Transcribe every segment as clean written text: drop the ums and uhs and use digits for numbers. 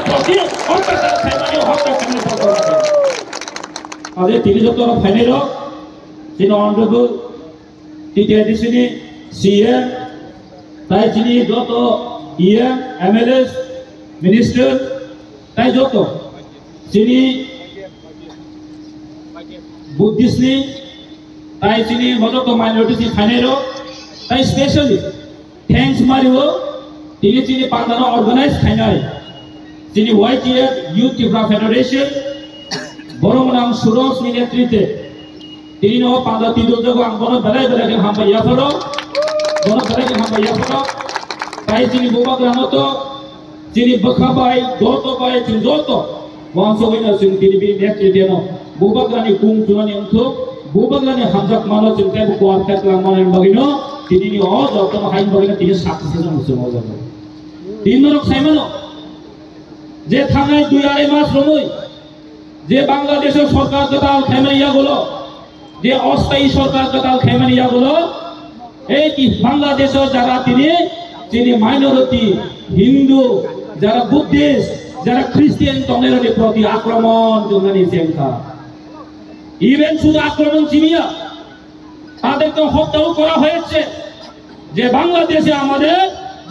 প্রতি অত্যাচার খাইমানি হত্যা কেন করতে আজ তিনি যত ফাইনাল তিনি অনরেবল টিটিআইডিসিনি সিএম তাই তিনি যত ইএম এমএলএস মিনিস্টার তাই যত তিনি বুদ্ধিস্টনি তাই তিনি মজত মাইনরিটি ফাইনাল তাই স্পেশালি থ্যাঙ্কস মারিও তিনি তিনি পান্দানো অর্গানাইজ খাইনাই তিনি ওয়াইটিএফ ইউথ ত্রিপুরা ফেডারেশন বরমনাং সুরজ নেতৃত্বে তিনি নো পান্দা তিদুজগো আঙ্গন বেলায় বেলায় হামবাইয়া ফলো বন বেলায় হামবাইয়া ফলো তাই তিনি বুবাগ্রামত তিনি বখাবাই যত বাই তিনি যত বংশবিনা তিনি নেতৃত্বে নো বুবাগ্রানি কুং জুনানি অংথ বুবাগ্রানি হামজাক মানো চিন্তায় কোয়ার কাটলা মানেন বাগিনো তিনি নি অ যত হাইন বাগিনো তিনি সাকসেস হচ্ছে মজা তিন নরক সাইমানো যে থানায় 2-2.5 মাস রমই যে বাংলাদেশের সরকার কাটাল খেমানিয়া গুলো যে অস্থায়ী সরকার কাটাল খেমানিয়া গুলো এই কি বাংলাদেশের যারা তিনি মাইনরিটি হিন্দু যারা বুদ্ধিস্ট যারা খ্রিস্টান তনের প্রতি আক্রমণ জানিয়েছেন ইভেন শুধু আক্রমণ চিনিয়া তাদেরকে হত্যাও করা হয়েছে যে বাংলাদেশে আমাদের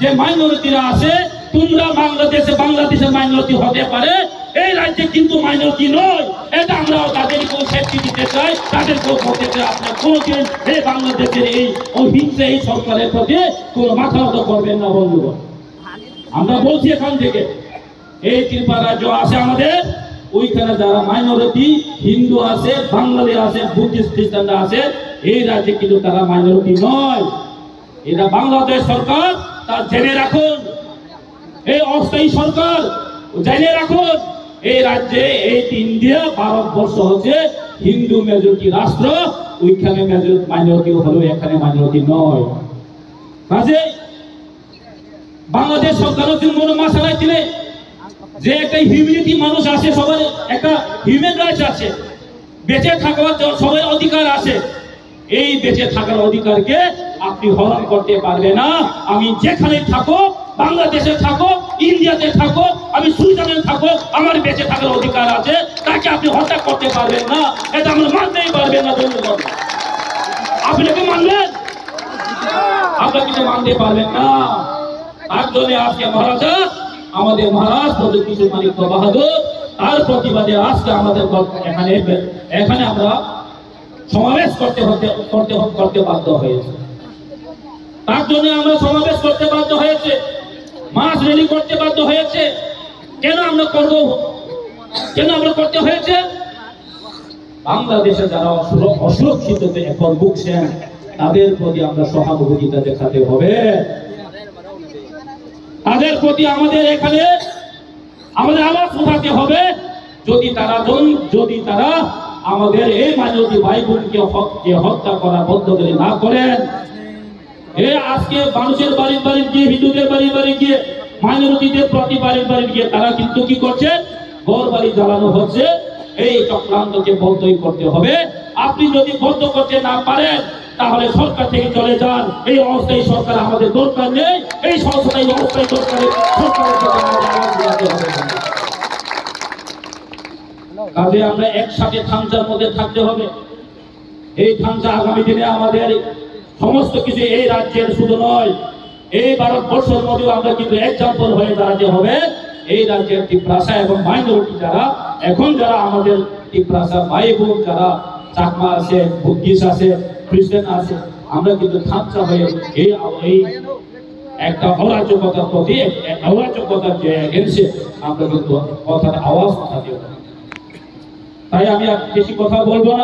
যে মাইনরিটিরা আছে তোমরা বাংলাদেশের মাইনরিটি হতে পারে এই রাজ্যে কিন্তু মাইনরিটি নয় এটা আমরা তাদেরকেও সেফটি দিতে চাই তাদেরকেও বলতে চাই আপনার কোনোদিন এই বাংলাদেশের এই অহিংসা এই সরকারের প্রতি কোনো মাথা নত করবেন না বন্ধুগণ আমরা বলছি এখান থেকে এই ত্রিপুরা রাজ্য আছে আমাদের ওইখানে যারা মাইনরিটি হিন্দু আছে বাঙালি আছে বুদ্ধিস্ট খ্রিস্টানরা আছে এই রাজ্যে কিন্তু তারা মাইনরিটি নয় এটা বাংলাদেশ সরকার তা জেনে রাখুন এই অস্থায়ী সরকার জেনে রাখুন এই রাজ্যে এই ইন্ডিয়া ভারতবর্ষ হচ্ছে হিন্দু মেজরিটি রাষ্ট্র ওইখানে মেজরিটি মাইনরিটি হলো এখানে মাইনরিটি নয় কাজে বাংলাদেশ সরকার হচ্ছে মনোমাশালায় দিলে যে একটা হিউম্যানিটি মানুষ আছে সবার একটা হিউম্যান রাইটস আছে বেঁচে থাকার সবার অধিকার আছে এই বেঁচে থাকার অধিকারকে আপনি হরণ করতে পারবে না আমি যেখানে থাকো বাংলাদেশে থাকো ইন্ডিয়াতে থাকো আমি সুইজারল্যান্ডে থাকো আমার বেঁচে থাকার অধিকার আছে তাকে আপনি হত্যা করতে পারবেন না এটা আমরা মানতেই পারবেন না বন্ধুগণ আপনি কি মানবেন আপনারা কিছু মানতে পারবেন না তার জন্য আজকে মহারাজা আমাদের মহারাজ কিশোর মানিক্য বাহাদুর তার প্রতিবাদে আজকে আমাদের এখানে আমরা সমাবেশ করতে বাধ্য হয়েছে তার জন্য আমরা সমাবেশ করতে বাধ্য হয়েছে মাস র্যালি করতে বাধ্য হয়েছে কেন আমরা করতে হয়েছে বাংলাদেশে যারা অসুরক্ষিত এখন ভুগছেন তাদের প্রতি আমরা সহানুভূতিটা দেখাতে হবে তাদের প্রতি আমাদের এখানে আমাদের আওয়াজ উঠাতে হবে যদি তারা আমাদের এই মাইনরিটি ভাই বোনকে হত্যা করা বন্ধ করে না করেন আজকে মানুষের বাড়ি বাড়ি গিয়ে হিন্দুদের বাড়ি বাড়ি গিয়ে মাইনরিটিদের প্রতি বাড়ি বাড়ি গিয়ে তারা কিন্তু কি করছে ঘর বাড়ি জ্বালানো হচ্ছে এই চক্রান্তকে বন্ধই করতে হবে আপনি যদি বন্ধ করতে না পারেন তাহলে সরকার থেকে চলে যান এই অস্থায়ী সরকার আমাদের দরকার নেই এই সংস্থায় অস্থায়ী সরকারের কাজে আমরা একসাথে থামচার মধ্যে থাকতে হবে এই থামচা আগামী দিনে আমাদের সমস্ত কিছু এই রাজ্যের শুধু নয় এই ভারতবর্ষের মধ্যেও আমরা কিন্তু এক্সাম্পল হয়ে দাঁড়াতে হবে এই রাজ্যের ত্রিপুরাসা এবং মাইনরিটি যারা আমাদের ত্রিপুরাসা ভাই বোন যারা চাকমা আছে বুদ্ধিস্ট আছে খ্রিস্টান আছে আমরা কিন্তু থামচা হয়ে এই একটা অরাজকতার প্রতি অরাজকতার যে এগেন্সে আমরা কিন্তু কথার আওয়াজ উঠাতে হবে তাই আমি বেশি কথা বলবো না।